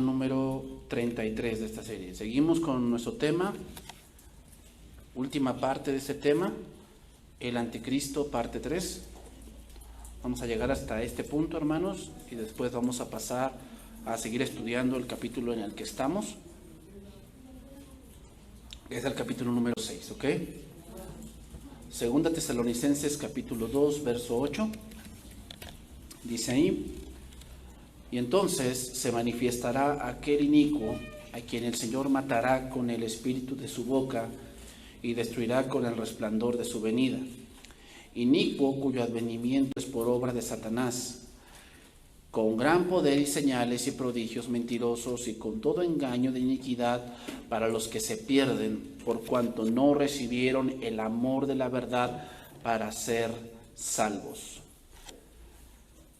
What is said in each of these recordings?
tema número 33 de esta serie. Seguimos con nuestro tema, última parte de este tema, el anticristo, parte 3. Vamos a llegar hasta este punto, hermanos, y después vamos a pasar a seguir estudiando el capítulo en el que estamos. Es el capítulo número 6, ¿ok? Segunda Tesalonicenses, capítulo 2, verso 8. Dice ahí: y entonces se manifestará aquel inicuo, a quien el Señor matará con el espíritu de su boca y destruirá con el resplandor de su venida. Inicuo cuyo advenimiento es por obra de Satanás, con gran poder y señales y prodigios mentirosos y con todo engaño de iniquidad para los que se pierden, por cuanto no recibieron el amor de la verdad para ser salvos.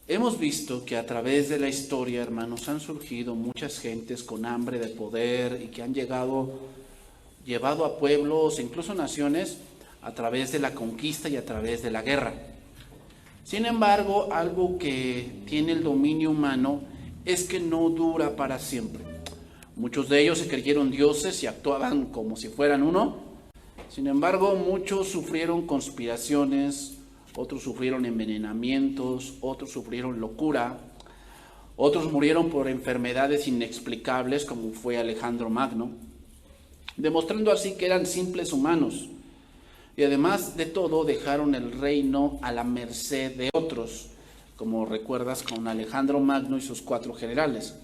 Hemos visto que a través de la historia, hermanos, han surgido muchas gentes con hambre de poder y que han llevado a pueblos, incluso naciones, a través de la conquista y a través de la guerra. Sin embargo, algo que tiene el dominio humano es que no dura para siempre. Muchos de ellos se creyeron dioses y actuaban como si fueran uno. Sin embargo, muchos sufrieron conspiraciones, otros sufrieron envenenamientos, otros sufrieron locura, otros murieron por enfermedades inexplicables, como fue Alejandro Magno, demostrando así que eran simples humanos. Y además de todo, dejaron el reino a la merced de otros, como recuerdas con Alejandro Magno y sus 4 generales.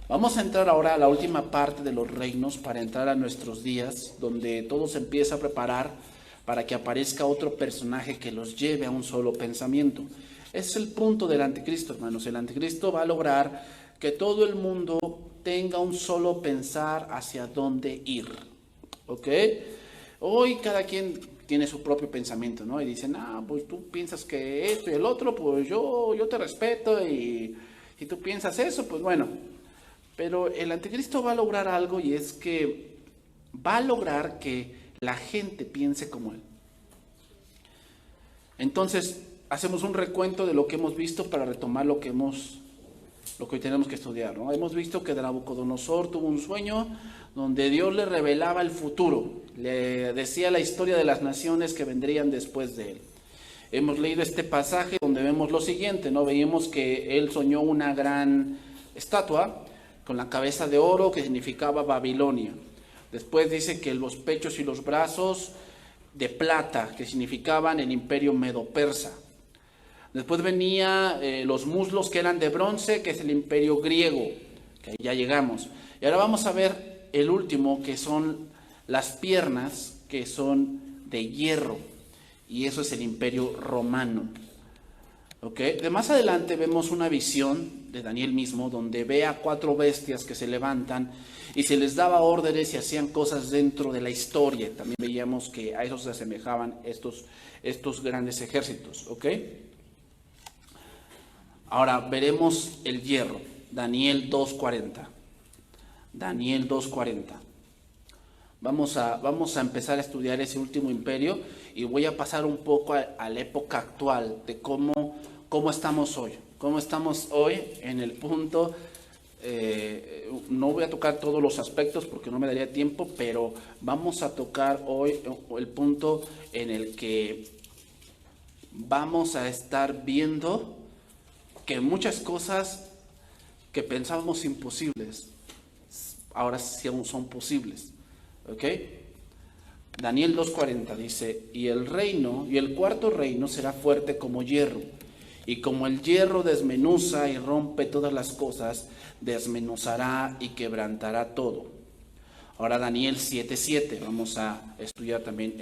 Vamos a entrar ahora a la última parte de los reinos para entrar a nuestros días, donde todo se empieza a preparar para que aparezca otro personaje que los lleve a un solo pensamiento. Ese es el punto del anticristo, hermanos. El anticristo va a lograr que todo el mundo tenga un solo pensar hacia dónde ir. ¿Ok? Hoy cada quien tiene su propio pensamiento, ¿no? Y dicen, pues tú piensas que esto y el otro, pues yo te respeto, y si tú piensas eso, pues bueno. Pero el anticristo va a lograr algo, y es que va a lograr que la gente piense como él. Entonces, hacemos un recuento de lo que hemos visto para retomar lo que hoy tenemos que estudiar, ¿no? Hemos visto que Nabucodonosor tuvo un sueño donde Dios le revelaba el futuro, le decía la historia de las naciones que vendrían después de él. Hemos leído este pasaje donde vemos lo siguiente, ¿no? Veíamos que él soñó una gran estatua con la cabeza de oro que significaba Babilonia. Después dice que los pechos y los brazos de plata, que significaban el imperio medo-persa. Después venía los muslos, que eran de bronce, que es el imperio griego, que ahí ya llegamos. Y ahora vamos a ver el último, que son las piernas, que son de hierro, y eso es el imperio romano. ¿Okay? De más adelante vemos una visión de Daniel mismo, donde ve a 4 bestias que se levantan y se les daba órdenes y hacían cosas dentro de la historia. También veíamos que a eso se asemejaban estos grandes ejércitos. ¿Ok? Ahora veremos el hierro, Daniel 2:40. Daniel 2:40. Vamos a empezar a estudiar ese último imperio, y voy a pasar un poco a la época actual de cómo estamos hoy. Cómo estamos hoy en el punto. No voy a tocar todos los aspectos porque no me daría tiempo, pero vamos a tocar hoy el punto en el que vamos a estar viendo que muchas cosas que pensábamos imposibles, ahora sí son posibles. ¿Ok? Daniel 2:40 dice: y el cuarto reino será fuerte como hierro, y como el hierro desmenuza y rompe todas las cosas, desmenuzará y quebrantará todo. Ahora Daniel 7:7, vamos a estudiar también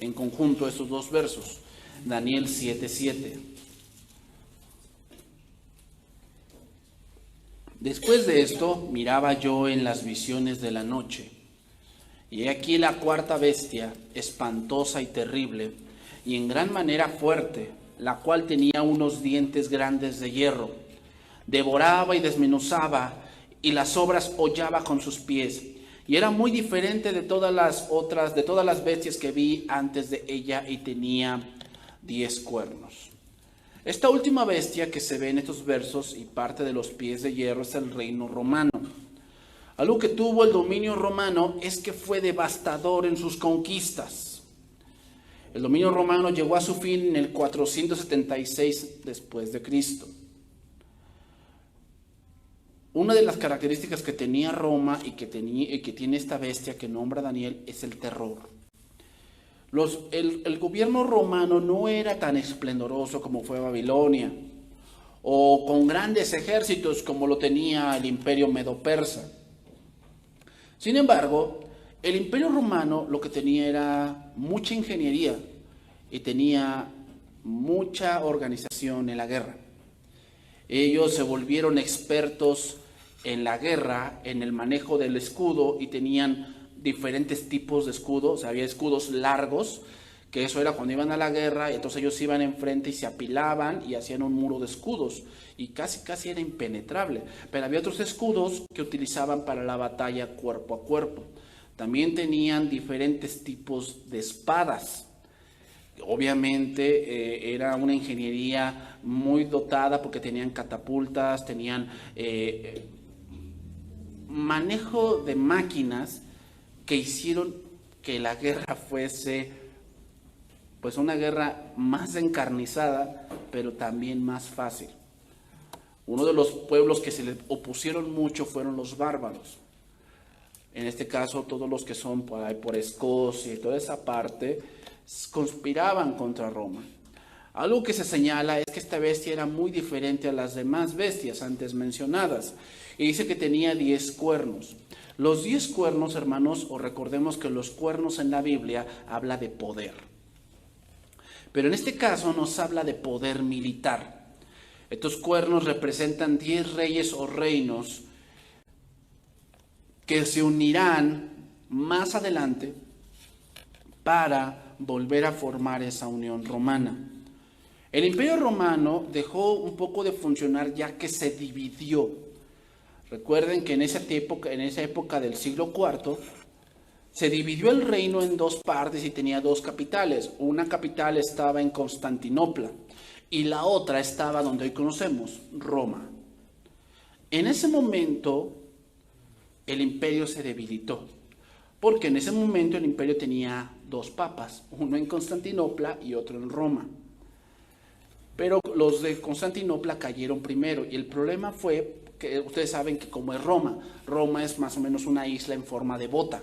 en conjunto esos 2 versos. Daniel 7:7. Después de esto miraba yo en las visiones de la noche, y he aquí la 4ª bestia, espantosa y terrible, y en gran manera fuerte, la cual tenía unos dientes grandes de hierro. Devoraba y desmenuzaba, y las obras hollaba con sus pies. Y era muy diferente de todas las bestias que vi antes de ella, y tenía 10 cuernos. Esta última bestia que se ve en estos versos y parte de los pies de hierro es el reino romano. Algo que tuvo el dominio romano es que fue devastador en sus conquistas. El dominio romano llegó a su fin en el 476 después de Cristo. Una de las características que tenía Roma y que tiene esta bestia que nombra Daniel es el terror. El gobierno romano no era tan esplendoroso como fue Babilonia, o con grandes ejércitos como lo tenía el imperio medo-persa. Sin embargo, el imperio romano lo que tenía era mucha ingeniería y tenía mucha organización en la guerra. Ellos se volvieron expertos en la guerra, en el manejo del escudo, y tenían diferentes tipos de escudos. Había escudos largos, que eso era cuando iban a la guerra, y entonces ellos iban enfrente y se apilaban y hacían un muro de escudos, y casi era impenetrable. Pero había otros escudos que utilizaban para la batalla cuerpo a cuerpo. También tenían diferentes tipos de espadas. Obviamente era una ingeniería muy dotada porque tenían catapultas, tenían manejo de máquinas que hicieron que la guerra fuese pues una guerra más encarnizada, pero también más fácil. Uno de los pueblos que se le opusieron mucho fueron los bárbaros. En este caso, todos los que son por ahí, por Escocia y toda esa parte, conspiraban contra Roma. Algo que se señala es que esta bestia era muy diferente a las demás bestias antes mencionadas. Y dice que tenía 10 cuernos. Los 10 cuernos, hermanos, o recordemos que los cuernos en la Biblia habla de poder. Pero en este caso nos habla de poder militar. Estos cuernos representan 10 reyes o reinos que se unirán más adelante para volver a formar esa unión romana. El Imperio Romano dejó un poco de funcionar ya que se dividió. Recuerden que en esa época del siglo IV, se dividió el reino en 2 partes y tenía 2 capitales. Una capital estaba en Constantinopla y la otra estaba donde hoy conocemos, Roma. En ese momento, el imperio se debilitó, porque en ese momento el imperio tenía 2 papas, uno en Constantinopla y otro en Roma. Pero los de Constantinopla cayeron primero, y el problema fue que ustedes saben que como es Roma es más o menos una isla en forma de bota.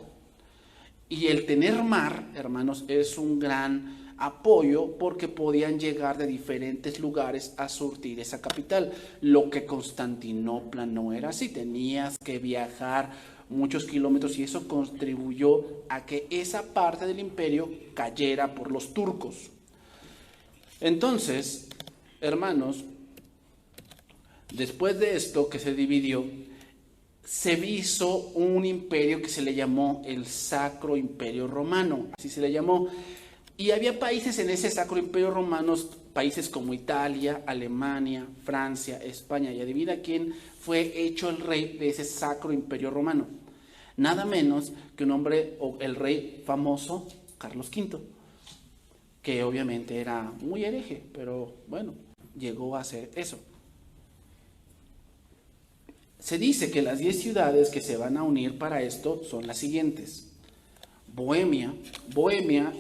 Y el tener mar, hermanos, es un gran apoyo porque podían llegar de diferentes lugares a surtir esa capital. Lo que Constantinopla no era así, tenías que viajar muchos kilómetros y eso contribuyó a que esa parte del imperio cayera por los turcos. Entonces, hermanos, después de esto que se dividió, se hizo un imperio que se le llamó el Sacro Imperio Romano, así se le llamó. Y había países en ese Sacro Imperio Romano, países como Italia, Alemania, Francia, España. Y adivina quién fue hecho el rey de ese Sacro Imperio Romano. Nada menos que un hombre, o el rey famoso, Carlos V, que obviamente era muy hereje, pero bueno, llegó a hacer eso. Se dice que las 10 ciudades que se van a unir para esto son las siguientes. Bohemia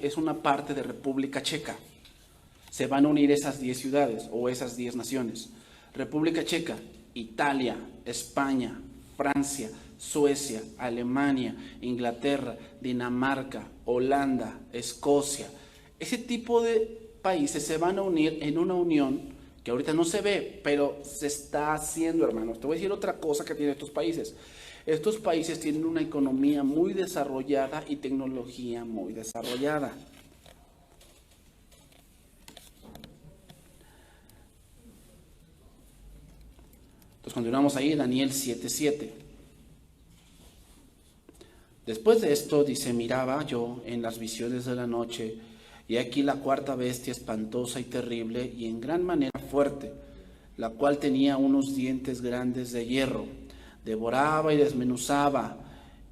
es una parte de República Checa. Se van a unir esas 10 ciudades o esas 10 naciones. República Checa, Italia, España, Francia, Suecia, Alemania, Inglaterra, Dinamarca, Holanda, Escocia. Ese tipo de países se van a unir en una unión que ahorita no se ve, pero se está haciendo, hermanos. Te voy a decir otra cosa que tienen estos países. Estos países tienen una economía muy desarrollada y tecnología muy desarrollada. Entonces continuamos ahí, Daniel 7:7. Después de esto, dice, miraba yo en las visiones de la noche, y aquí la 4ª bestia espantosa y terrible, y en gran manera fuerte, la cual tenía unos dientes grandes de hierro, devoraba y desmenuzaba,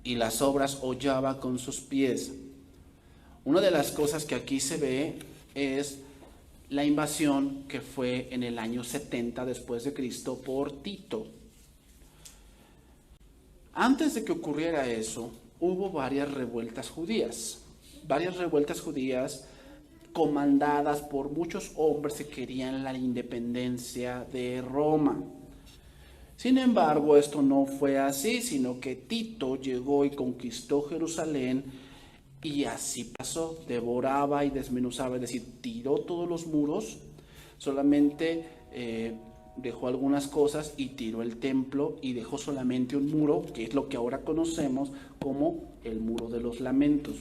y las obras hollaba con sus pies. Una de las cosas que aquí se ve es la invasión que fue en el año 70 después de Cristo por Tito. Antes de que ocurriera eso, hubo varias revueltas judías comandadas por muchos hombres que querían la independencia de Roma. Sin embargo, esto no fue así, sino que Tito llegó y conquistó Jerusalén, y así pasó, devoraba y desmenuzaba, es decir, tiró todos los muros, solamente dejó algunas cosas y tiró el templo y dejó solamente un muro, que es lo que ahora conocemos como el Muro de los Lamentos.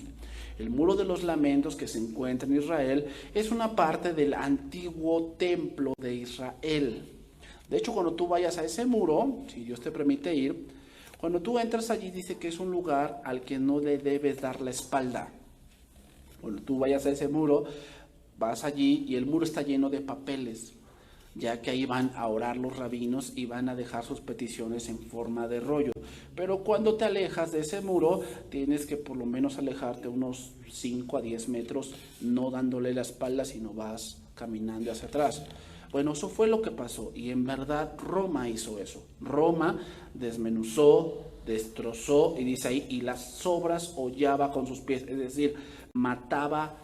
El Muro de los Lamentos, que se encuentra en Israel, es una parte del antiguo templo de Israel. De hecho, cuando tú vayas a ese muro, si Dios te permite ir, cuando tú entras allí dice que es un lugar al que no le debes dar la espalda. Cuando tú vayas a ese muro, vas allí y el muro está lleno de papeles, ya que ahí van a orar los rabinos y van a dejar sus peticiones en forma de rollo. Pero cuando te alejas de ese muro, tienes que por lo menos alejarte unos 5 a 10 metros, no dándole la espalda, sino vas caminando hacia atrás. Bueno, eso fue lo que pasó, y en verdad Roma hizo eso. Roma desmenuzó, destrozó, y dice ahí, y las sobras hollaba con sus pies, es decir, mataba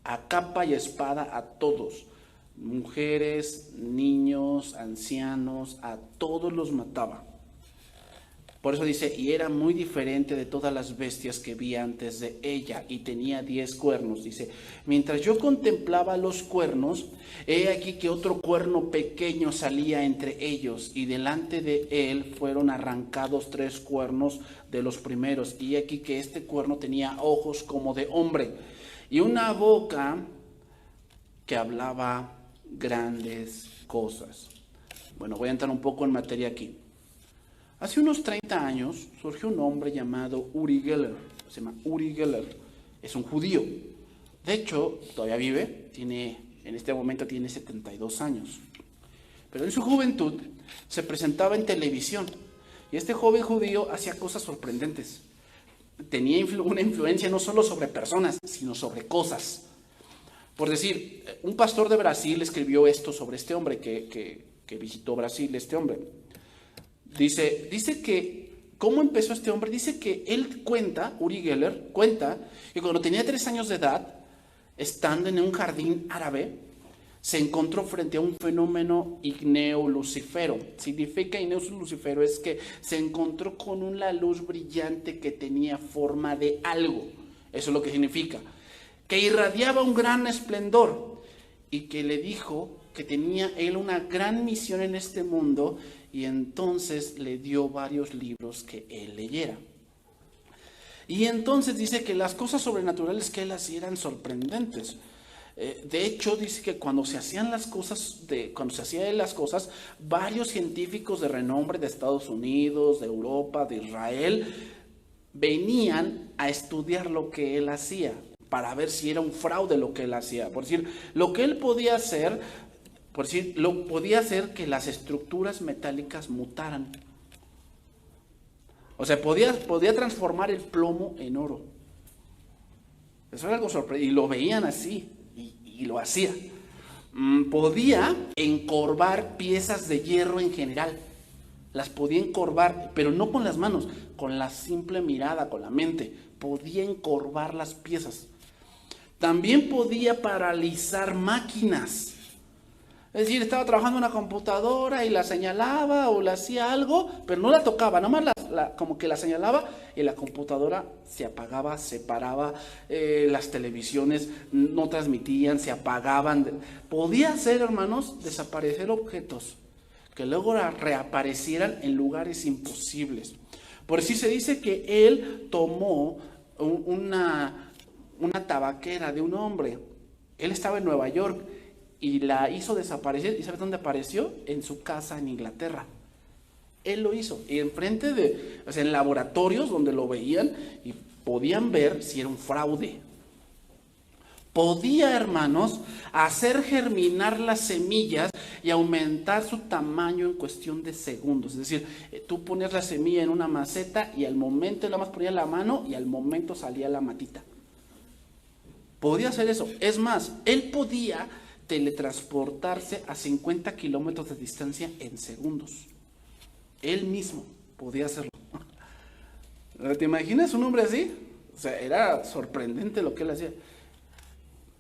a capa y espada a todos, mujeres, niños, ancianos, a todos los mataba. Por eso dice, y era muy diferente de todas las bestias que vi antes de ella, y tenía 10 cuernos. Dice, mientras yo contemplaba los cuernos, he aquí que otro cuerno pequeño salía entre ellos, y delante de él fueron arrancados 3 cuernos de los primeros, y aquí que este cuerno tenía ojos como de hombre, y una boca que hablaba grandes cosas. Bueno, voy a entrar un poco en materia aquí. Hace unos 30 años surgió un hombre llamado Uri Geller. Se llama Uri Geller. Es un judío. De hecho, todavía vive. En este momento tiene 72 años. Pero en su juventud se presentaba en televisión. Y este joven judío hacía cosas sorprendentes. Tenía una influencia no solo sobre personas, sino sobre cosas. Por decir, un pastor de Brasil escribió esto sobre este hombre que visitó Brasil, este hombre. Dice que, ¿cómo empezó este hombre? Dice que él cuenta, Uri Geller cuenta, que cuando tenía 3 años de edad, estando en un jardín árabe, se encontró frente a un fenómeno igneo lucífero. Significa igneo lucífero es que se encontró con una luz brillante que tenía forma de algo. Eso es lo que significa. Que irradiaba un gran esplendor y que le dijo que tenía él una gran misión en este mundo, y entonces le dio varios libros que él leyera. Y entonces dice que las cosas sobrenaturales que él hacía eran sorprendentes. De hecho, dice que cuando se hacían las cosas, varios científicos de renombre de Estados Unidos, de Europa, de Israel, venían a estudiar lo que él hacía, para ver si era un fraude lo que él hacía. Por decir, lo que él podía hacer, podía hacer que las estructuras metálicas mutaran. O sea, podía transformar el plomo en oro. Eso era algo sorprendente, y lo veían así, y lo hacía. Podía encorvar piezas de hierro en general. Las podía encorvar, pero no con las manos, con la simple mirada, con la mente. Podía encorvar las piezas. También podía paralizar máquinas. Es decir, estaba trabajando en una computadora y la señalaba o le hacía algo, pero no la tocaba, nada más como que la señalaba y la computadora se apagaba, se paraba, las televisiones no transmitían, se apagaban. Podía hacer, hermanos, desaparecer objetos que luego reaparecieran en lugares imposibles. Por eso se dice que él tomó una tabaquera de un hombre. Él estaba en Nueva York y la hizo desaparecer. ¿Y sabes dónde apareció? En su casa en Inglaterra. Él lo hizo. Y enfrente en laboratorios donde lo veían y podían ver si era un fraude. Podía, hermanos, hacer germinar las semillas y aumentar su tamaño en cuestión de segundos. Es decir, tú pones la semilla en una maceta y al momento nada más ponía la mano y al momento salía la matita. Podía hacer eso. Es más, él podía teletransportarse a 50 kilómetros de distancia en segundos. Él mismo podía hacerlo. ¿Te imaginas un hombre así? O sea, era sorprendente lo que él hacía.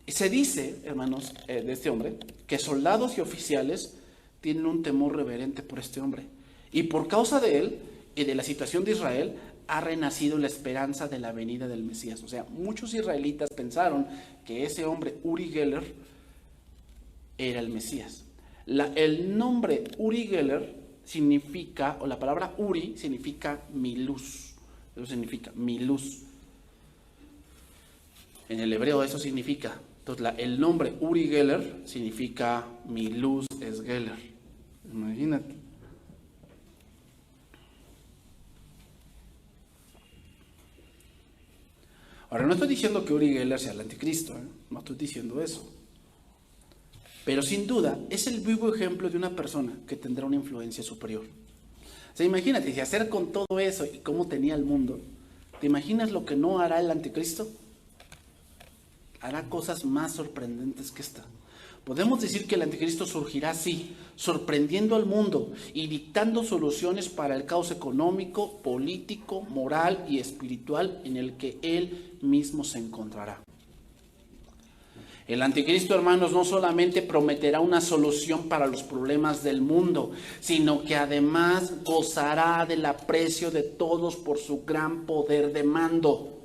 Y se dice, hermanos, de este hombre, que soldados y oficiales tienen un temor reverente por este hombre. Y por causa de él y de la situación de Israel, ha renacido la esperanza de la venida del Mesías. O sea, muchos israelitas pensaron que ese hombre, Uri Geller, era el Mesías. El nombre Uri Geller significa, o la palabra Uri significa mi luz. Eso significa mi luz. En el hebreo eso significa. Entonces el nombre Uri Geller significa mi luz es Geller. Imagínate. Ahora, no estoy diciendo que Uri Geller sea el anticristo, no estoy diciendo eso. Pero sin duda es el vivo ejemplo de una persona que tendrá una influencia superior. O sea, imagínate, si hacer con todo eso y cómo tenía el mundo, ¿te imaginas lo que no hará el anticristo? Hará cosas más sorprendentes que esta. Podemos decir que el anticristo surgirá así, sorprendiendo al mundo y dictando soluciones para el caos económico, político, moral y espiritual en el que él mismo se encontrará. El anticristo, hermanos, no solamente prometerá una solución para los problemas del mundo, sino que además gozará del aprecio de todos por su gran poder de mando.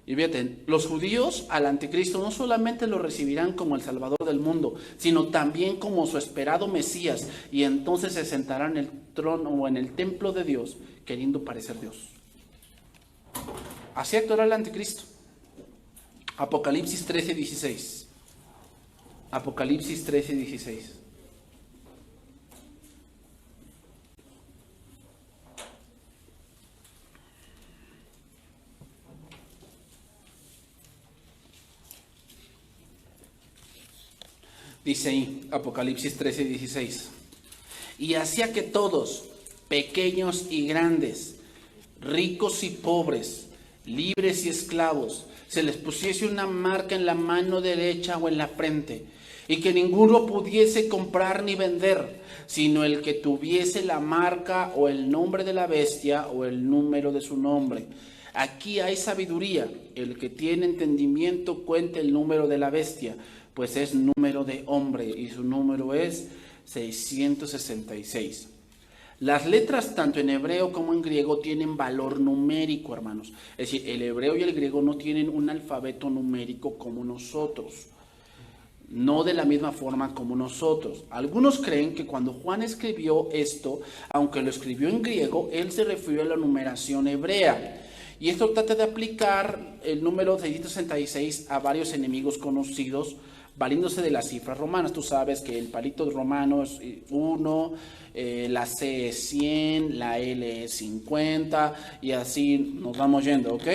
Y fíjate, los judíos al anticristo no solamente lo recibirán como el salvador del mundo, sino también como su esperado Mesías, y entonces se sentarán en el trono o en el templo de Dios, queriendo parecer Dios. Así actuará el anticristo. Apocalipsis 13:16. Apocalipsis 13:16. Dice ahí, Apocalipsis 13:16. Y hacía que todos, pequeños y grandes, ricos y pobres, libres y esclavos, se les pusiese una marca en la mano derecha o en la frente, y que ninguno pudiese comprar ni vender, sino el que tuviese la marca o el nombre de la bestia o el número de su nombre. Aquí hay sabiduría. El que tiene entendimiento cuente el número de la bestia, pues es número de hombre, y su número es 666. Las letras, tanto en hebreo como en griego, tienen valor numérico, hermanos. Es decir, el hebreo y el griego no tienen un alfabeto numérico como nosotros. No de la misma forma como nosotros. Algunos creen que cuando Juan escribió esto, aunque lo escribió en griego, él se refirió a la numeración hebrea. Y esto trata de aplicar el número 666 a varios enemigos conocidos, valiéndose de las cifras romanas. Tú sabes que el palito romano es 1, la C es 100, la L es 50, y así nos vamos yendo, ¿ok?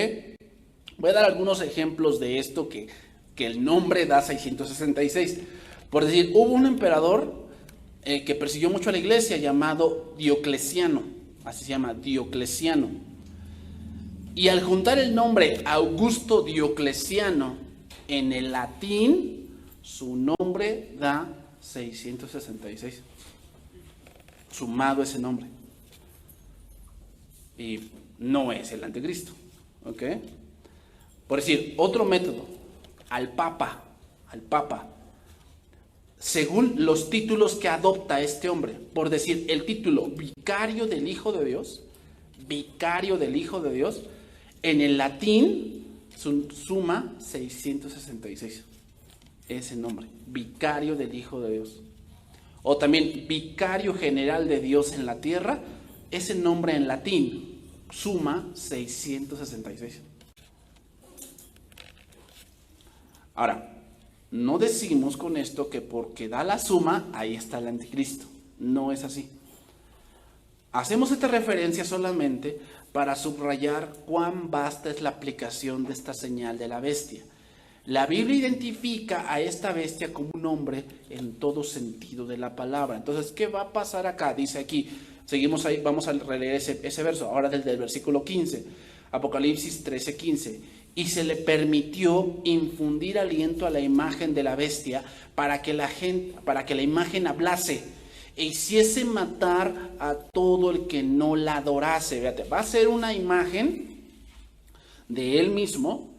Voy a dar algunos ejemplos de esto que el nombre da 666. Por decir, hubo un emperador que persiguió mucho a la iglesia llamado Diocleciano, así se llama, Diocleciano. Y al juntar el nombre Augusto Diocleciano en el latín, su nombre da 666, sumado ese nombre. Y no es el anticristo, ¿ok? Por decir, otro método, al Papa, según los títulos que adopta este hombre, por decir, el título vicario del Hijo de Dios, en el latín suma 666. Ese nombre, vicario del Hijo de Dios. O también vicario general de Dios en la tierra, ese nombre en latín suma 666. Ahora, no decimos con esto que porque da la suma, ahí está el anticristo. No es así. Hacemos esta referencia solamente para subrayar cuán vasta es la aplicación de esta señal de la bestia. La Biblia identifica a esta bestia como un hombre en todo sentido de la palabra. Entonces, ¿qué va a pasar acá? Dice aquí, seguimos ahí, vamos a releer ese verso, ahora del versículo 15, Apocalipsis 13:15. Y se le permitió infundir aliento a la imagen de la bestia para que la imagen hablase. e hiciese matar a todo el que no la adorase. Fíjate, va a ser una imagen de él mismo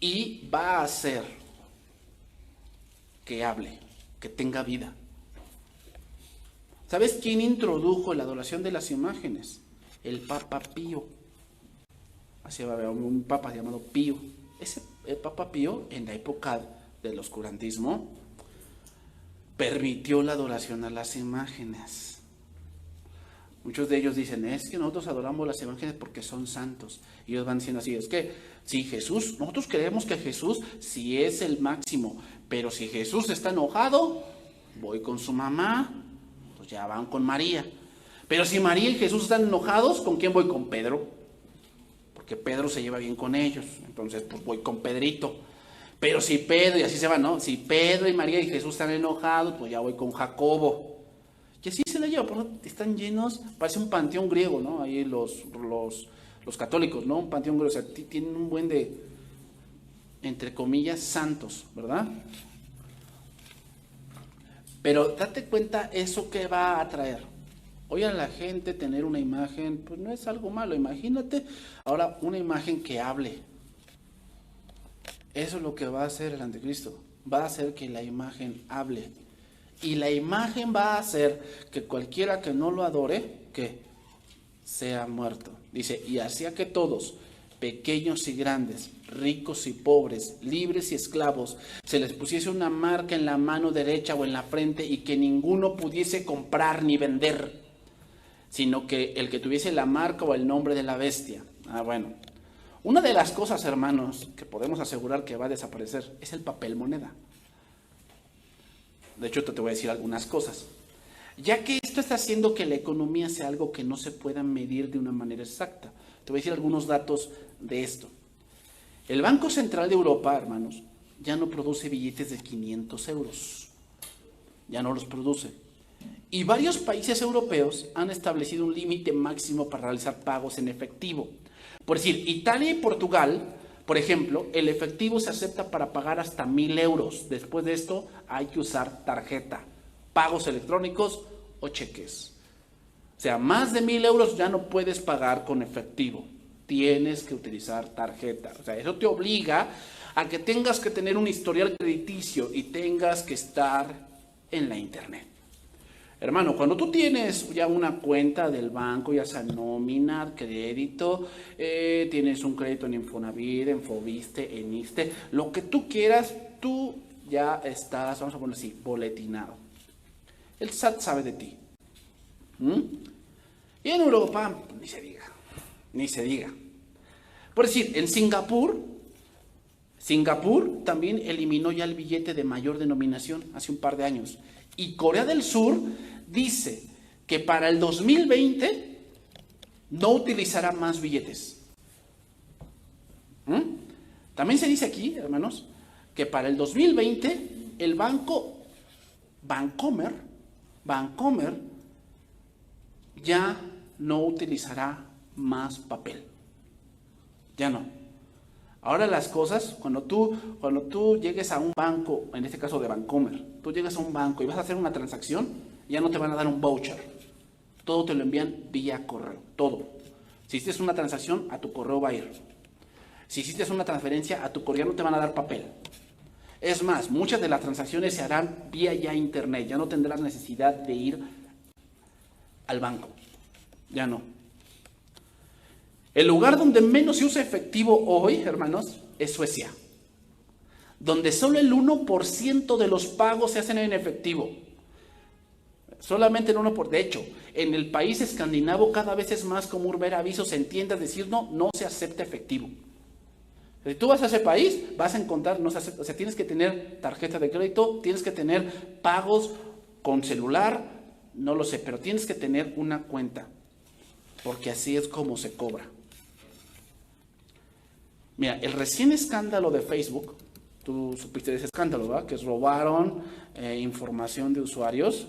y va a hacer que hable, que tenga vida. ¿Sabes quién introdujo la adoración de las imágenes? El Papa Pío. Así va a haber un papa llamado Pío. El Papa Pío, en la época del oscurantismo, permitió la adoración a las imágenes. Muchos de ellos dicen, es que nosotros adoramos las imágenes porque son santos. Y ellos van diciendo así, es que si Jesús, nosotros creemos que Jesús sí es el máximo, pero si Jesús está enojado, voy con su mamá, pues ya van con María. Pero si María y Jesús están enojados, ¿con quién voy? Con Pedro. Porque Pedro se lleva bien con ellos, entonces pues voy con Pedrito. Pero si Pedro, y así se va, ¿no? Si Pedro y María y Jesús están enojados, pues ya voy con Jacobo. Y así se la lleva, porque están llenos, parece un panteón griego, ¿no? Ahí los católicos, ¿no? Un panteón griego, o sea, tienen un buen de, entre comillas, santos, ¿verdad? Pero date cuenta eso que va a traer. Hoy a la gente tener una imagen, pues no es algo malo. Imagínate ahora una imagen que hable. Eso es lo que va a hacer el anticristo. Va a hacer que la imagen hable. Y la imagen va a hacer que cualquiera que no lo adore, que sea muerto. Dice, y hacía que todos, pequeños y grandes, ricos y pobres, libres y esclavos, se les pusiese una marca en la mano derecha o en la frente y que ninguno pudiese comprar ni vender, sino que el que tuviese la marca o el nombre de la bestia. Bueno. Una de las cosas, hermanos, que podemos asegurar que va a desaparecer es el papel moneda. De hecho, te voy a decir algunas cosas. Ya que esto está haciendo que la economía sea algo que no se pueda medir de una manera exacta. Te voy a decir algunos datos de esto. El Banco Central de Europa, hermanos, ya no produce billetes de 500 euros. Ya no los produce. Y varios países europeos han establecido un límite máximo para realizar pagos en efectivo. Por decir, Italia y Portugal, por ejemplo, el efectivo se acepta para pagar hasta 1,000 euros. Después de esto hay que usar tarjeta, pagos electrónicos o cheques. O sea, más de 1,000 euros ya no puedes pagar con efectivo. Tienes que utilizar tarjeta. O sea, eso te obliga a que tengas que tener un historial crediticio y tengas que estar en la internet. Hermano, cuando tú tienes ya una cuenta del banco, ya sea nómina, crédito, tienes un crédito en Infonavit, en Fobiste, en ISSSTE, lo que tú quieras, tú ya estás, vamos a poner así, boletinado. El SAT sabe de ti. Y en Europa, ni se diga. Por decir, en Singapur también eliminó ya el billete de mayor denominación hace un par de años. Y Corea del Sur dice que para el 2020 no utilizará más billetes. También se dice aquí, hermanos, que para el 2020 el banco Bancomer ya no utilizará más papel. Ya no. Ahora las cosas, cuando tú llegues a un banco, en este caso de Bancomer, tú llegas a un banco y vas a hacer una transacción, ya no te van a dar un voucher. Todo te lo envían vía correo, todo. Si hiciste una transacción, a tu correo va a ir. Si hiciste una transferencia, a tu correo no te van a dar papel. Es más, muchas de las transacciones se harán vía ya internet, ya no tendrás necesidad de ir al banco. Ya no. El lugar donde menos se usa efectivo hoy, hermanos, es Suecia, donde solo el 1% de los pagos se hacen en efectivo. Solamente el 1%. De hecho, en el país escandinavo cada vez es más común ver avisos en tiendas decir no se acepta efectivo. Si tú vas a ese país, vas a encontrar, no se acepta, o sea, tienes que tener tarjeta de crédito, tienes que tener pagos con celular, no lo sé, pero tienes que tener una cuenta, porque así es como se cobra. Mira, el recién escándalo de Facebook, tú supiste de ese escándalo, ¿verdad? Que robaron información de usuarios,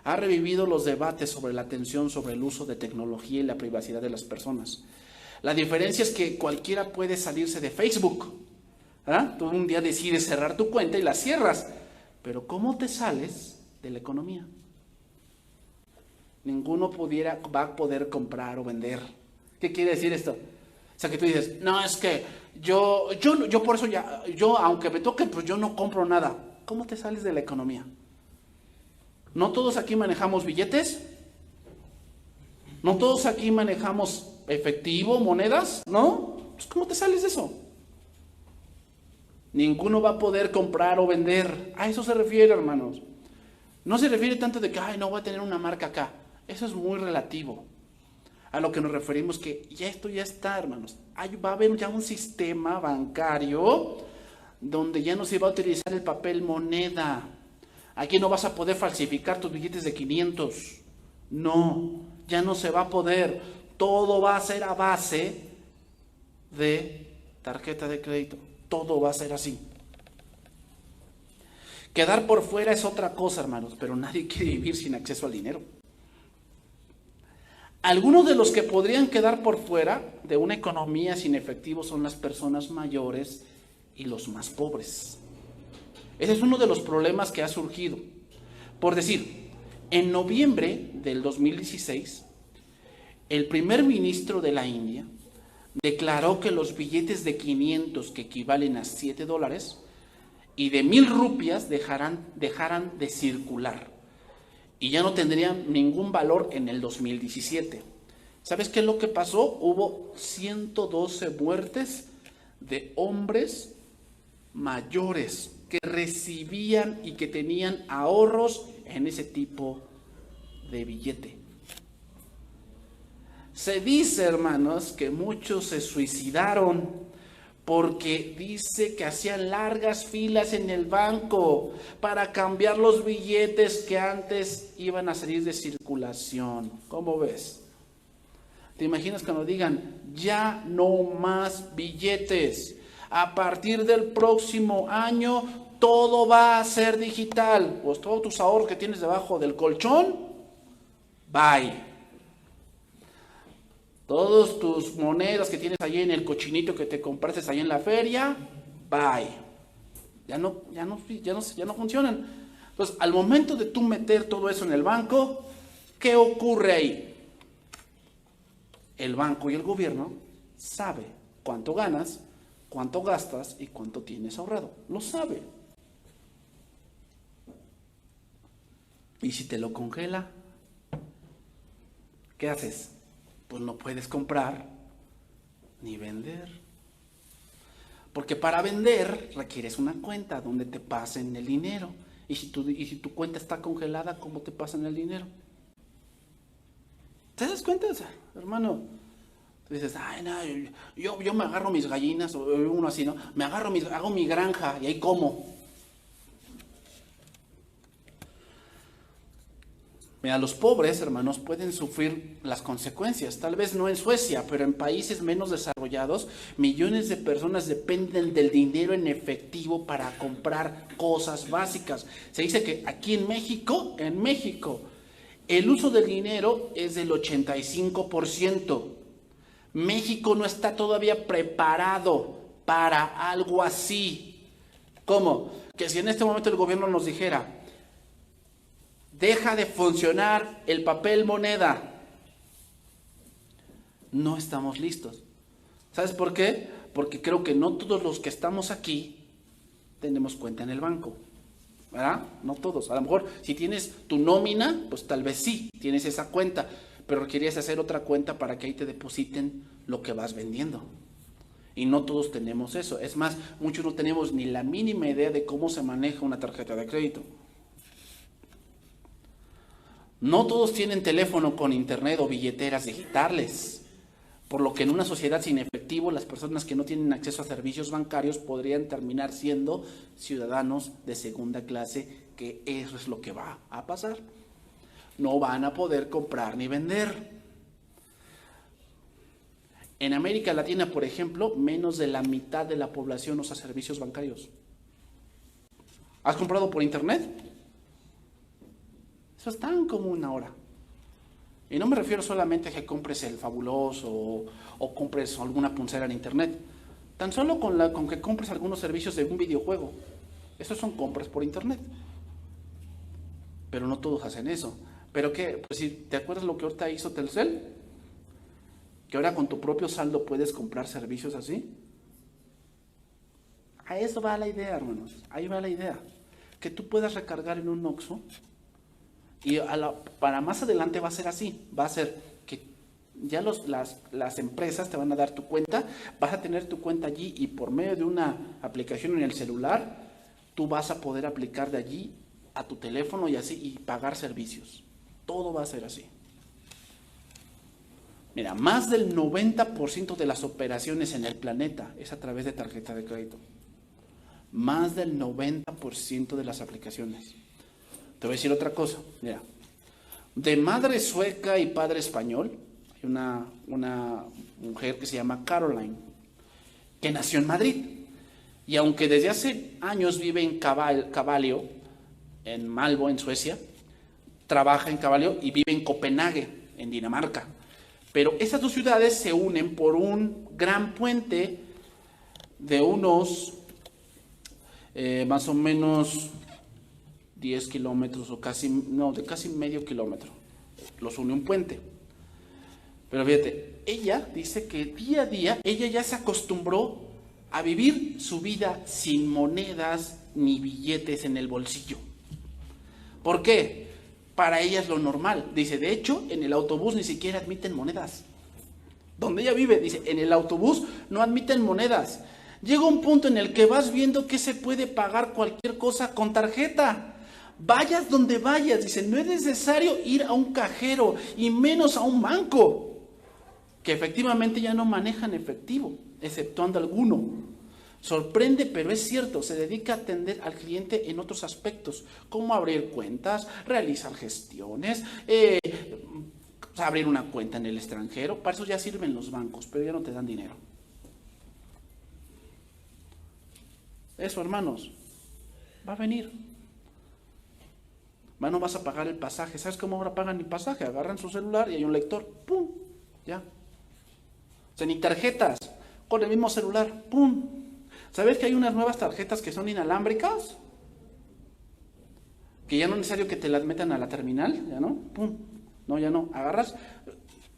ha revivido los debates sobre la atención sobre el uso de tecnología y la privacidad de las personas. La diferencia es que cualquiera puede salirse de Facebook, ¿verdad? Tú un día decides cerrar tu cuenta y la cierras, pero ¿cómo te sales de la economía. Ninguno va a poder comprar o vender. ¿Qué quiere decir esto? O sea, que tú dices, no, es que yo por eso yo aunque me toque, pues yo no compro nada. ¿Cómo te sales de la economía? ¿No todos aquí manejamos billetes? ¿No todos aquí manejamos efectivo, monedas? ¿No? Pues ¿cómo te sales de eso? Ninguno va a poder comprar o vender. A eso se refiere, hermanos. No se refiere tanto de que, ay, no voy a tener una marca acá. Eso es muy relativo. A lo que nos referimos que ya esto ya está, hermanos. Va a haber ya un sistema bancario donde ya no se va a utilizar el papel moneda. Aquí no vas a poder falsificar tus billetes de 500. No, ya no se va a poder. Todo va a ser a base de tarjeta de crédito. Todo va a ser así. Quedar por fuera es otra cosa, hermanos, pero nadie quiere vivir sin acceso al dinero. Algunos de los que podrían quedar por fuera de una economía sin efectivo son las personas mayores y los más pobres. Ese es uno de los problemas que ha surgido. Por decir, en noviembre del 2016, el primer ministro de la India declaró que los billetes de 500, que equivalen a $7, y de 1,000 rupias dejarán de circular. Y ya no tendrían ningún valor en el 2017. ¿Sabes qué es lo que pasó? Hubo 112 muertes de hombres mayores que recibían y que tenían ahorros en ese tipo de billete. Se dice, hermanos, que muchos se suicidaron porque dice que hacían largas filas en el banco para cambiar los billetes que antes iban a salir de circulación. ¿Cómo ves? ¿Te imaginas cuando digan, ya no más billetes? A partir del próximo año todo va a ser digital. Pues todos tus ahorros que tienes debajo del colchón, bye. Todas tus monedas que tienes ahí en el cochinito que te compraste ahí en la feria, bye. Ya no funcionan. Entonces, al momento de tú meter todo eso en el banco, ¿qué ocurre ahí? El banco y el gobierno sabe cuánto ganas, cuánto gastas y cuánto tienes ahorrado. Lo sabe. ¿Y si te lo congela? ¿Qué haces? Pues no puedes comprar ni vender. Porque para vender requieres una cuenta donde te pasen el dinero. Y si tu cuenta está congelada, ¿cómo te pasan el dinero? ¿Te das cuenta? O sea, hermano, tú dices, ay, no, yo me agarro mis gallinas, o uno así, ¿no? Hago mi granja y ahí como. Mira, los pobres, hermanos, pueden sufrir las consecuencias, tal vez no en Suecia, pero en países menos desarrollados, millones de personas dependen del dinero en efectivo para comprar cosas básicas. Se dice que aquí en México, el uso del dinero es del 85%. México no está todavía preparado para algo así. ¿Cómo? Que si en este momento el gobierno nos dijera, deja de funcionar el papel moneda, no estamos listos. ¿Sabes por qué? Porque creo que no todos los que estamos aquí tenemos cuenta en el banco, ¿verdad? No todos. A lo mejor si tienes tu nómina, pues tal vez sí, tienes esa cuenta, pero querías hacer otra cuenta para que ahí te depositen lo que vas vendiendo. Y no todos tenemos eso. Es más, muchos no tenemos ni la mínima idea de cómo se maneja una tarjeta de crédito. No todos tienen teléfono con internet o billeteras digitales, por lo que en una sociedad sin efectivo, las personas que no tienen acceso a servicios bancarios podrían terminar siendo ciudadanos de segunda clase, que eso es lo que va a pasar. No van a poder comprar ni vender. En América Latina, por ejemplo, menos de la mitad de la población usa servicios bancarios. ¿Has comprado por internet? Eso es tan común ahora. Y no me refiero solamente a que compres el Fabuloso o compres alguna pulsera en internet. Tan solo con que compres algunos servicios de un videojuego. Esos son compras por internet. pero no todos hacen eso. ¿Pero qué? Pues si te acuerdas lo que ahorita hizo Telcel, que ahora con tu propio saldo puedes comprar servicios así. A eso va la idea, hermanos, ahí va la idea. Que tú puedas recargar en un Oxxo y para más adelante va a ser así, va a ser que ya las empresas te van a dar tu cuenta, vas a tener tu cuenta allí y por medio de una aplicación en el celular, tú vas a poder aplicar de allí a tu teléfono y así y pagar servicios. Todo va a ser así. Mira, más del 90% de las operaciones en el planeta es a través de tarjeta de crédito. Más del 90% de las aplicaciones. Te voy a decir otra cosa, mira. De madre sueca y padre español, hay una mujer que se llama Caroline, que nació en Madrid. Y aunque desde hace años vive en Cavalio, en Malbo, en Suecia, trabaja en Cavalio y vive en Copenhague, en Dinamarca. Pero esas dos ciudades se unen por un gran puente de unos más o menos 10 kilómetros o casi medio kilómetro. Los une un puente. Pero fíjate, ella dice que día a día ella ya se acostumbró a vivir su vida sin monedas ni billetes en el bolsillo. ¿Por qué? Para ella es lo normal. Dice, de hecho, en el autobús ni siquiera admiten monedas. Donde ella vive, dice, en el autobús no admiten monedas. Llega un punto en el que vas viendo que se puede pagar cualquier cosa con tarjeta. Vayas donde vayas, dice, no es necesario ir a un cajero y menos a un banco, que efectivamente ya no manejan efectivo, exceptuando alguno. Sorprende, pero es cierto, se dedica a atender al cliente en otros aspectos, como abrir cuentas, realizar gestiones, abrir una cuenta en el extranjero. Para eso ya sirven los bancos, pero ya no te dan dinero. Eso, hermanos, va a venir. No vas a pagar el pasaje. ¿Sabes cómo ahora pagan el pasaje? Agarran su celular y hay un lector. ¡Pum! Ya. O sea, ni tarjetas. Con el mismo celular. ¡Pum! ¿Sabes que hay unas nuevas tarjetas que son inalámbricas? Que ya no es necesario que te las metan a la terminal. ¿Ya no? ¡Pum! No, ya no. Agarras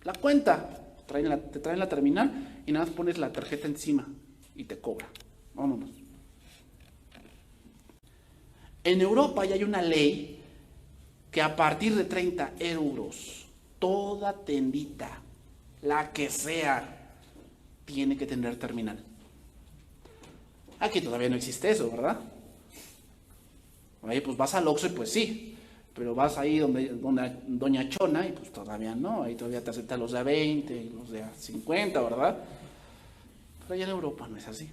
la cuenta. Te traen la terminal y nada más pones la tarjeta encima y te cobra. Vámonos. En Europa ya hay una ley que a partir de 30 euros, toda tendita, la que sea, tiene que tener terminal. Aquí todavía no existe eso, ¿verdad? Ahí pues vas al Oxxo y pues sí, pero vas ahí donde Doña Chona y pues todavía no, ahí todavía te aceptan los de a 20, los de a 50, ¿verdad? Pero allá en Europa no es así.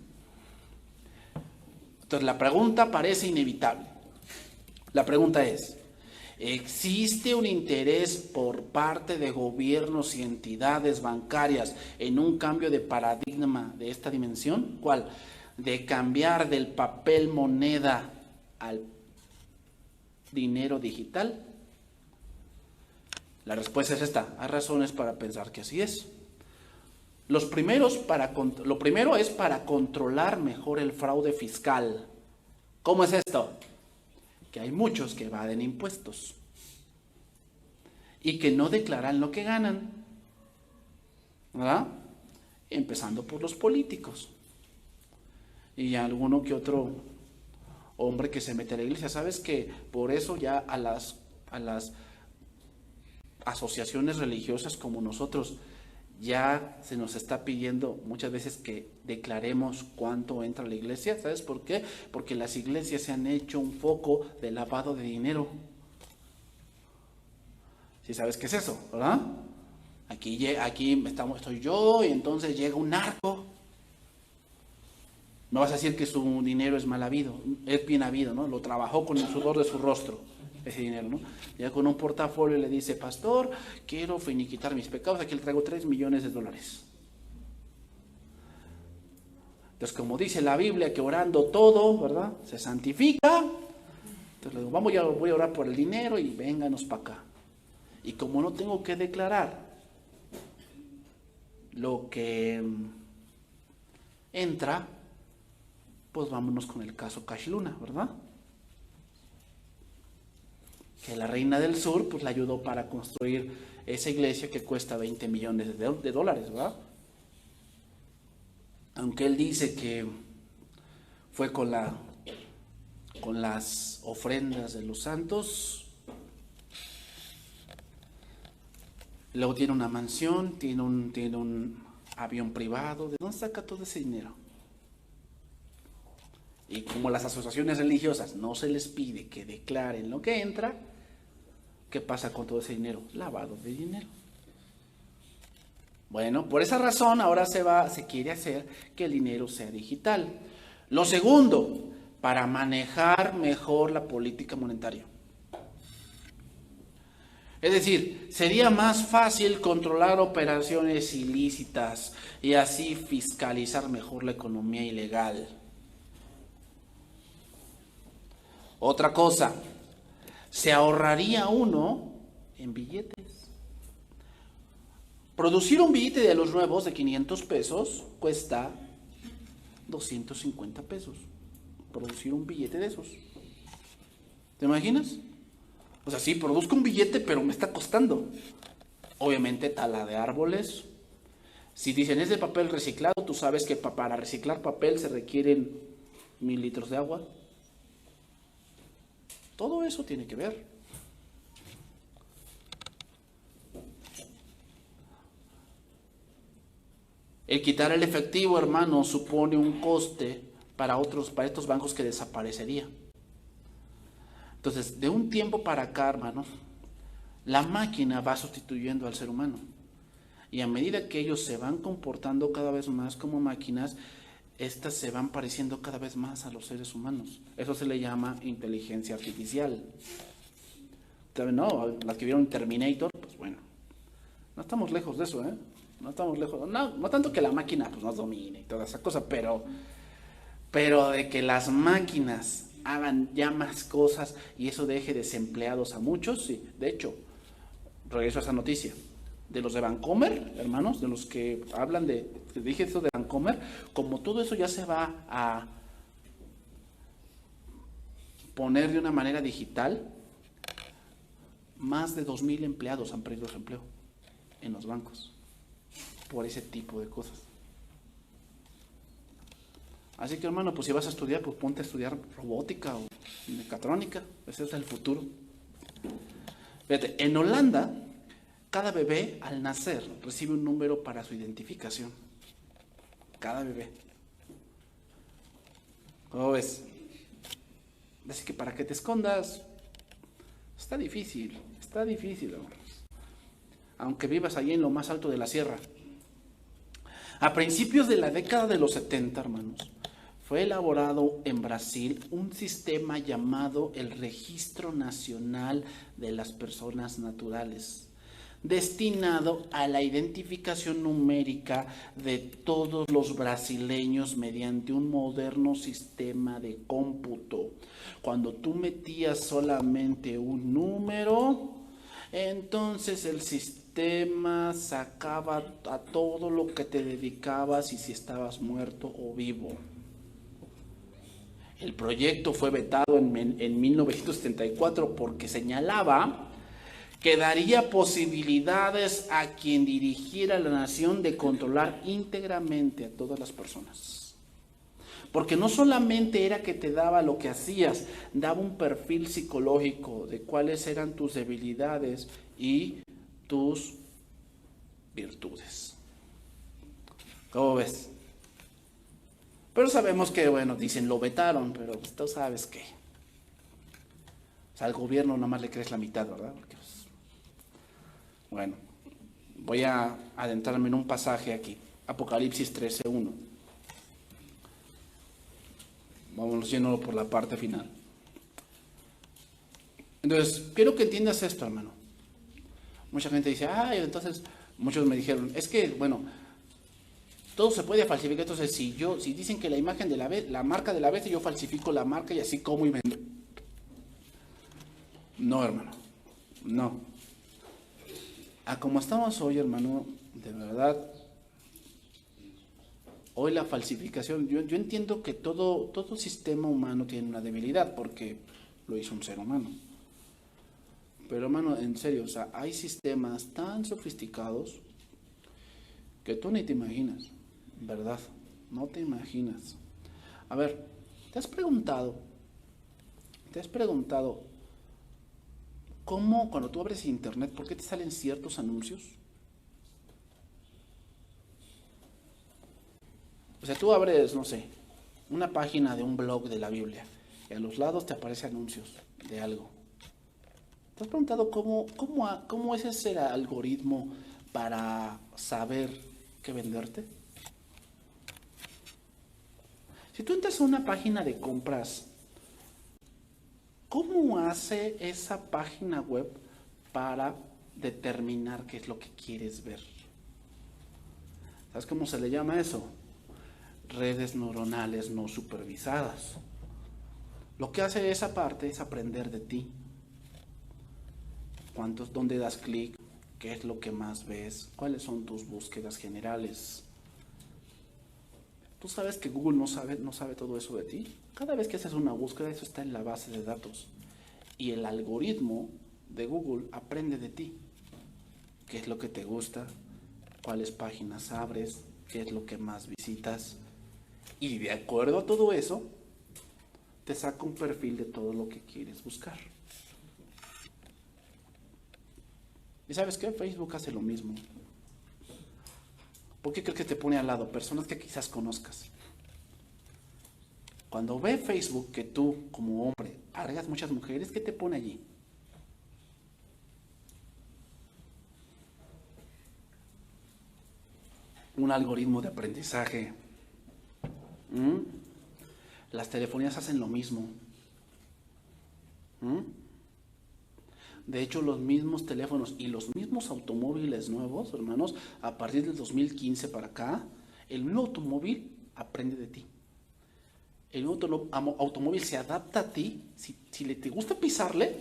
Entonces la pregunta parece inevitable. La pregunta es, ¿existe un interés por parte de gobiernos y entidades bancarias en un cambio de paradigma de esta dimensión? ¿Cuál? De cambiar del papel moneda al dinero digital. La respuesta es esta. Hay razones para pensar que así es. Lo primero es para controlar mejor el fraude fiscal. ¿Cómo es esto? Que hay muchos que evaden impuestos y que no declaran lo que ganan, ¿verdad? Empezando por los políticos y alguno que otro hombre que se mete a la iglesia. ¿Sabes que por eso ya a las asociaciones religiosas como nosotros ya se nos está pidiendo muchas veces que declaremos cuánto entra a la iglesia? ¿Sabes por qué? Porque las iglesias se han hecho un foco de lavado de dinero. ¿Sí sabes qué es eso, verdad? Aquí estoy yo y entonces llega un narco. No vas a decir que su dinero es mal habido, es bien habido, ¿no? Lo trabajó con el sudor de su rostro, ese dinero, ¿no? Ya con un portafolio le dice, pastor, quiero finiquitar mis pecados, aquí le traigo 3 millones de dólares. Entonces, como dice la Biblia, que orando todo, ¿verdad? Se santifica. Entonces le digo, voy a orar por el dinero y vénganos para acá. Y como no tengo que declarar lo que entra, pues vámonos con el caso Cash Luna, ¿verdad? que la reina del sur pues la ayudó para construir esa iglesia que cuesta 20 millones de dólares, ¿verdad? Aunque él dice que fue con las ofrendas de los santos. Luego tiene una mansión, tiene un avión privado. ¿De dónde saca todo ese dinero? Y como las asociaciones religiosas no se les pide que declaren lo que entra, ¿qué pasa con todo ese dinero? Lavado de dinero. Bueno, por esa razón ahora se quiere hacer que el dinero sea digital. Lo segundo, para manejar mejor la política monetaria. Es decir, sería más fácil controlar operaciones ilícitas y así fiscalizar mejor la economía ilegal. Otra cosa, se ahorraría uno en billetes. Producir un billete de los nuevos de 500 pesos cuesta 250 pesos. Producir un billete de esos. ¿Te imaginas? O sea, sí, produzco un billete, pero me está costando. Obviamente, tala de árboles. Si dicen es de papel reciclado, tú sabes que para reciclar papel se requieren 1000 litros de agua. Todo eso tiene que ver. El quitar el efectivo, hermano, supone un coste para estos bancos que desaparecería. Entonces, de un tiempo para acá, hermanos, la máquina va sustituyendo al ser humano. Y a medida que ellos se van comportando cada vez más como máquinas, estas se van pareciendo cada vez más a los seres humanos. Eso se le llama inteligencia artificial. No, las que vieron Terminator, pues bueno, no estamos lejos de eso, ¿eh? No estamos lejos, no tanto que la máquina pues nos domine y toda esa cosa, pero de que las máquinas hagan ya más cosas y eso deje desempleados a muchos, sí. De hecho, regreso a esa noticia, de los de Vancomer, hermanos, de los que hablan dije eso de Vancomer, como todo eso ya se va a poner de una manera digital, más de 2000 empleados han perdido su empleo en los bancos por ese tipo de cosas. Así que, hermano, pues si vas a estudiar, pues ponte a estudiar robótica o mecatrónica. Ese es el futuro. Fíjate, en Holanda, cada bebé al nacer recibe un número para su identificación. Cada bebé. ¿Cómo ves? Así que para que te escondas, está difícil, hermanos. Aunque vivas allí en lo más alto de la sierra. A principios de la década de los 70, hermanos, fue elaborado en Brasil un sistema llamado el Registro Nacional de las Personas Naturales, destinado a la identificación numérica de todos los brasileños mediante un moderno sistema de cómputo. Cuando tú metías solamente un número, entonces el sistema sacaba a todo lo que te dedicabas y si estabas muerto o vivo. El proyecto fue vetado en 1974 porque señalaba que daría posibilidades a quien dirigiera la nación de controlar íntegramente a todas las personas. Porque no solamente era que te daba lo que hacías, daba un perfil psicológico de cuáles eran tus debilidades y tus virtudes. ¿Cómo ves? Pero sabemos que, bueno, dicen lo vetaron, pero pues, tú sabes que, o sea, al gobierno nada más le crees la mitad, ¿verdad? Porque, pues, bueno, voy a adentrarme en un pasaje aquí, Apocalipsis 13:1. Vamos yéndolo por la parte final. Entonces, quiero que entiendas esto, hermano. Mucha gente dice, entonces, muchos me dijeron, es que, bueno, todo se puede falsificar, entonces si dicen que la imagen de la marca de la bestia, yo falsifico la marca y así como y vendo. No, hermano, no. Como estamos hoy, hermano, de verdad, hoy la falsificación, yo entiendo que todo sistema humano tiene una debilidad porque lo hizo un ser humano. Pero hermano, en serio, o sea, hay sistemas tan sofisticados que tú ni te imaginas, ¿verdad? No te imaginas. A ver, ¿te has preguntado cómo cuando tú abres internet, por qué te salen ciertos anuncios? O sea, tú abres, no sé, una página de un blog de la Biblia y a los lados te aparecen anuncios de algo. ¿Te has preguntado cómo es ese algoritmo para saber qué venderte? Si tú entras a una página de compras, ¿cómo hace esa página web para determinar qué es lo que quieres ver? ¿Sabes cómo se le llama eso? Redes neuronales no supervisadas. Lo que hace esa parte es aprender de ti. ¿Dónde das clic? ¿Qué es lo que más ves? ¿Cuáles son tus búsquedas generales? ¿Tú sabes que Google no sabe todo eso de ti? Cada vez que haces una búsqueda, eso está en la base de datos. Y el algoritmo de Google aprende de ti. ¿Qué es lo que te gusta? ¿Cuáles páginas abres? ¿Qué es lo que más visitas? Y de acuerdo a todo eso, te saca un perfil de todo lo que quieres buscar. ¿Y sabes qué? Facebook hace lo mismo. ¿Por qué crees que te pone al lado? Personas que quizás conozcas. Cuando ve Facebook que tú, como hombre, agregas muchas mujeres, ¿qué te pone allí? Un algoritmo de aprendizaje. Las telefonías hacen lo mismo. De hecho, los mismos teléfonos y los mismos automóviles nuevos, hermanos, a partir del 2015 para acá, el nuevo automóvil aprende de ti. El nuevo automóvil se adapta a ti. Si te gusta pisarle,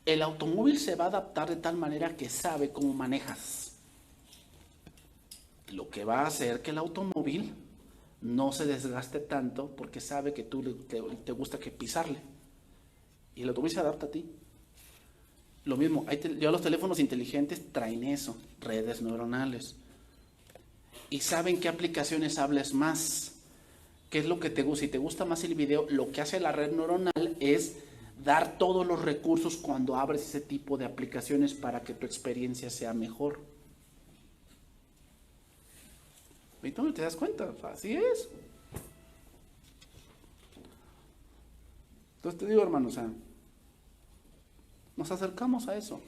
el automóvil se va a adaptar de tal manera que sabe cómo manejas. Lo que va a hacer que el automóvil no se desgaste tanto porque sabe que tú te gusta que pisarle. Y el automóvil se adapta a ti. Lo mismo, ya los teléfonos inteligentes traen eso, redes neuronales. Y saben qué aplicaciones hables más. ¿Qué es lo que te gusta? Si te gusta más el video, lo que hace la red neuronal es dar todos los recursos cuando abres ese tipo de aplicaciones para que tu experiencia sea mejor. ¿Y tú no te das cuenta? Así es. Entonces te digo, hermano, o sea, nos acercamos a eso.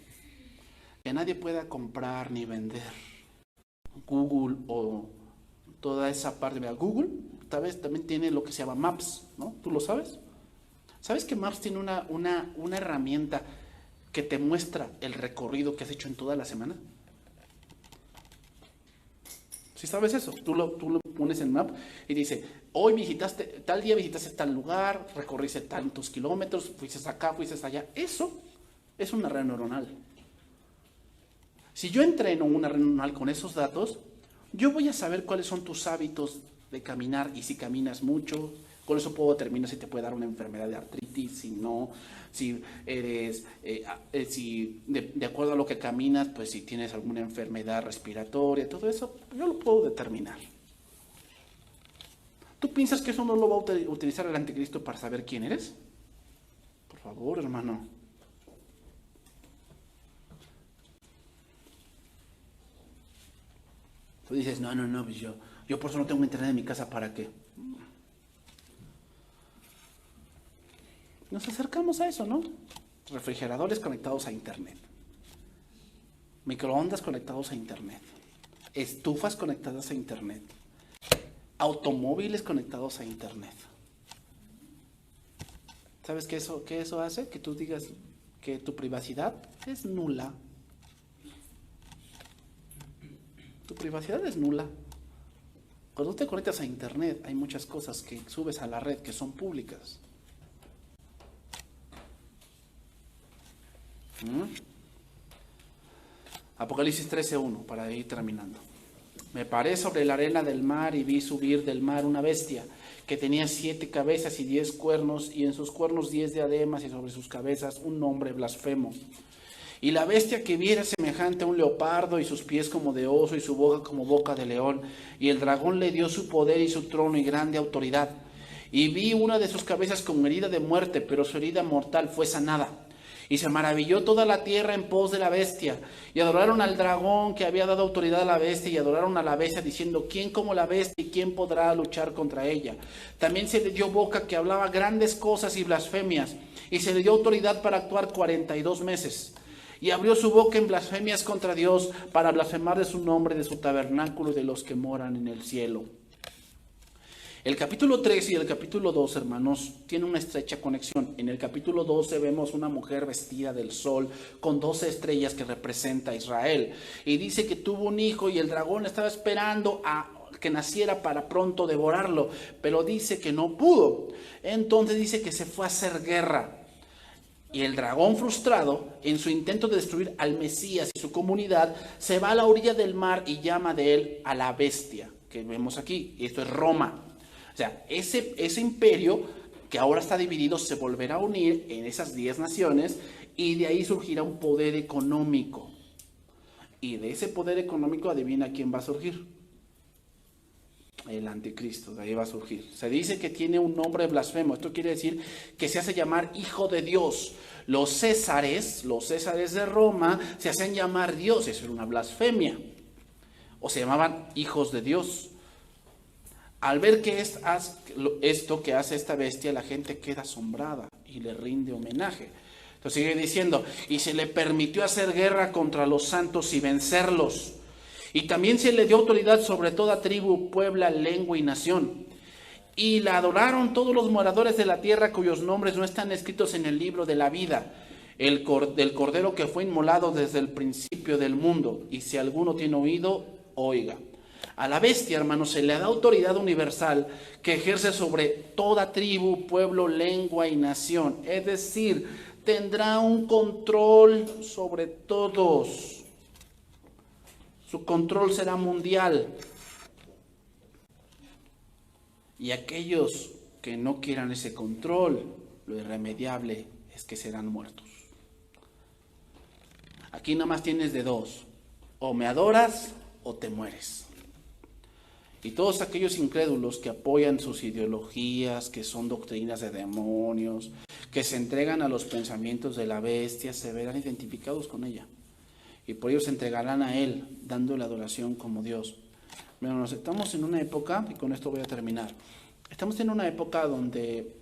Que nadie pueda comprar ni vender. Google o toda esa parte. Mira, Google tal vez también tiene lo que se llama Maps, ¿no? ¿Tú lo sabes? ¿Sabes que Maps tiene una herramienta que te muestra el recorrido que has hecho en toda la semana? ¿Sí sabes eso? Tú lo pones en Map y dice, tal día visitaste tal lugar, recorriste tantos kilómetros, fuiste acá, fuiste allá. Eso es una red neuronal. Si yo entreno una red neuronal con esos datos, yo voy a saber cuáles son tus hábitos de caminar y si caminas mucho. Con eso puedo determinar si te puede dar una enfermedad de artritis, si no, si eres, de acuerdo a lo que caminas, pues si tienes alguna enfermedad respiratoria, todo eso, yo lo puedo determinar. ¿Tú piensas que eso no lo va a utilizar el anticristo para saber quién eres? Por favor, hermano. Tú dices, no, pues yo por eso no tengo internet en mi casa, ¿para qué? Nos acercamos a eso, ¿no? Refrigeradores conectados a internet. Microondas conectados a internet. Estufas conectadas a internet. Automóviles conectados a internet. ¿Sabes qué eso hace? Que tú digas que tu privacidad es nula. Tu privacidad es nula. Cuando te conectas a internet, hay muchas cosas que subes a la red que son públicas. Apocalipsis 13:1, para ir terminando. Me paré sobre la arena del mar y vi subir del mar una bestia que tenía 7 cabezas y 10 cuernos, y en sus cuernos 10 diademas, y sobre sus cabezas un nombre blasfemo. Y la bestia que viera semejante a un leopardo, y sus pies como de oso, y su boca como boca de león. Y el dragón le dio su poder y su trono y grande autoridad. Y vi una de sus cabezas con herida de muerte, pero su herida mortal fue sanada. Y se maravilló toda la tierra en pos de la bestia. Y adoraron al dragón que había dado autoridad a la bestia, y adoraron a la bestia diciendo: ¿quién como la bestia, y quién podrá luchar contra ella? También se le dio boca que hablaba grandes cosas y blasfemias, y se le dio autoridad para actuar 42 meses. Y abrió su boca en blasfemias contra Dios, para blasfemar de su nombre, de su tabernáculo y de los que moran en el cielo. El capítulo 3 y el capítulo 2, hermanos, tienen una estrecha conexión. En el capítulo 12 vemos una mujer vestida del sol con 12 estrellas que representa a Israel. Y dice que tuvo un hijo y el dragón estaba esperando a que naciera para pronto devorarlo, pero dice que no pudo. Entonces dice que se fue a hacer guerra. Y el dragón, frustrado en su intento de destruir al Mesías y su comunidad, se va a la orilla del mar y llama de él a la bestia, que vemos aquí. Y esto es Roma. O sea, ese imperio que ahora está dividido se volverá a unir en esas 10 naciones, y de ahí surgirá un poder económico. Y de ese poder económico, adivina quién va a surgir. El anticristo, de ahí va a surgir. Se dice que tiene un nombre blasfemo. Esto quiere decir que se hace llamar hijo de Dios. Los césares de Roma se hacían llamar Dios. Eso era una blasfemia. O se llamaban hijos de Dios. Al ver que esto que hace esta bestia, la gente queda asombrada y le rinde homenaje. Entonces sigue diciendo: y se le permitió hacer guerra contra los santos y vencerlos. Y también se le dio autoridad sobre toda tribu, pueblo, lengua y nación. Y la adoraron todos los moradores de la tierra cuyos nombres no están escritos en el libro de la vida, del Cordero que fue inmolado desde el principio del mundo. Y si alguno tiene oído, oiga. A la bestia, hermanos, se le da autoridad universal que ejerce sobre toda tribu, pueblo, lengua y nación. Es decir, tendrá un control sobre todos. Su control será mundial. Y aquellos que no quieran ese control, lo irremediable es que serán muertos. Aquí nada más tienes de dos: o me adoras o te mueres. Y todos aquellos incrédulos que apoyan sus ideologías, que son doctrinas de demonios, que se entregan a los pensamientos de la bestia, se verán identificados con ella. Y por ello se entregarán a él, dándole adoración como Dios. Bueno, estamos en una época, y con esto voy a terminar. Estamos en una época donde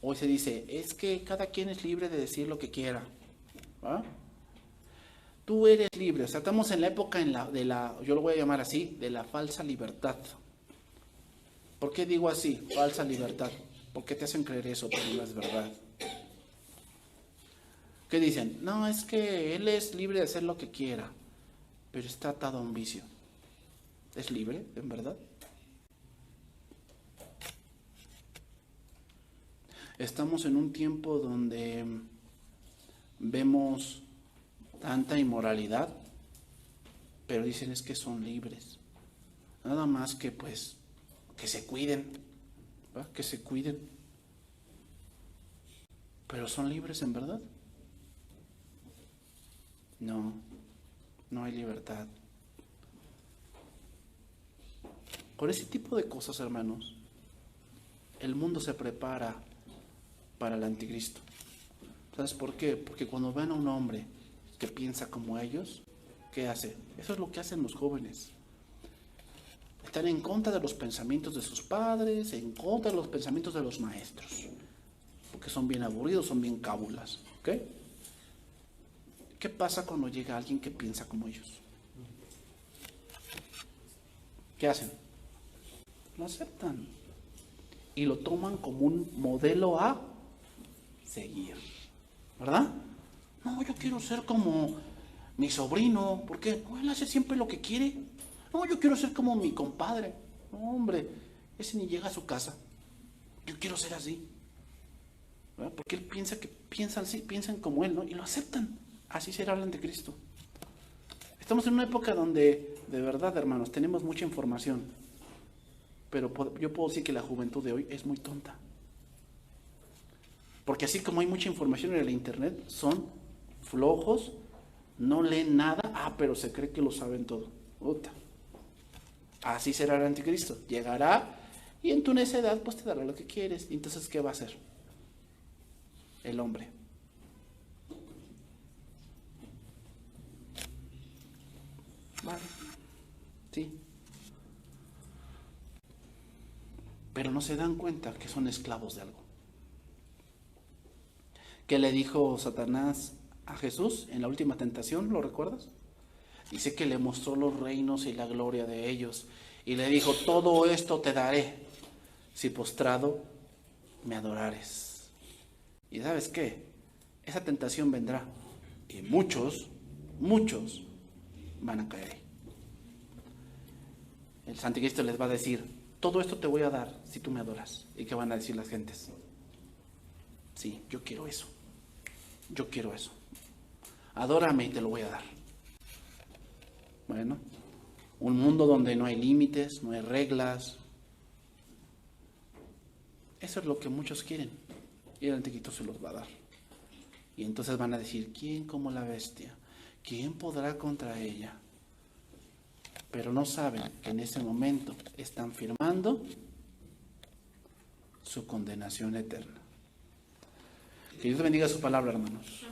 hoy se dice: es que cada quien es libre de decir lo que quiera. ¿Ah? Tú eres libre. O sea, estamos en la época yo lo voy a llamar así, de la falsa libertad. ¿Por qué digo así, falsa libertad? ¿Por qué te hacen creer eso? Porque no es verdad. ¿Qué dicen? No, es que él es libre de hacer lo que quiera, pero está atado a un vicio. ¿Es libre, en verdad? Estamos en un tiempo donde vemos tanta inmoralidad, pero dicen es que son libres. Nada más que pues que se cuiden, ¿verdad? Que se cuiden. Pero son libres en verdad. No, no hay libertad. Por ese tipo de cosas, hermanos, el mundo se prepara para el anticristo. ¿Sabes por qué? Porque cuando ven a un hombre que piensa como ellos, ¿qué hace? Eso es lo que hacen los jóvenes. Están en contra de los pensamientos de sus padres, en contra de los pensamientos de los maestros, porque son bien aburridos, son bien cábulas. ¿Ok? ¿Qué pasa cuando llega alguien que piensa como ellos? ¿Qué hacen? Lo aceptan y lo toman como un modelo a seguir, ¿verdad? No, yo quiero ser como mi sobrino, porque él hace siempre lo que quiere. No, yo quiero ser como mi compadre. No, hombre, ese ni llega a su casa. Yo quiero ser así, ¿verdad? Porque él piensa que piensan así, piensan como él, ¿no? Y lo aceptan. Así será el anticristo. Estamos en una época donde, de verdad, hermanos, tenemos mucha información, pero yo puedo decir que la juventud de hoy es muy tonta. Porque así como hay mucha información en el internet, son flojos no leen nada, pero se cree que lo saben todo. Puta. Así será el anticristo. Llegará y en tu necedad pues te dará lo que quieres. Entonces, ¿qué va a hacer el hombre? Vale, sí. Pero no se dan cuenta que son esclavos de algo. ¿Qué le dijo Satanás a Jesús en la última tentación? ¿Lo recuerdas? Dice que le mostró los reinos y la gloria de ellos. Y le dijo, todo esto te daré si postrado me adorares. ¿Y sabes qué? Esa tentación vendrá. Y muchos van a caer ahí. El anticristo les va a decir, todo esto te voy a dar si tú me adoras. ¿Y qué van a decir las gentes? Sí, yo quiero eso. Yo quiero eso. Adórame y te lo voy a dar. Bueno, un mundo donde no hay límites, no hay reglas. Eso es lo que muchos quieren. Y el anticristo se los va a dar. Y entonces van a decir, ¿quién como la bestia? ¿Quién podrá contra ella? Pero no saben que en ese momento están firmando su condenación eterna. Que Dios bendiga su palabra, hermanos.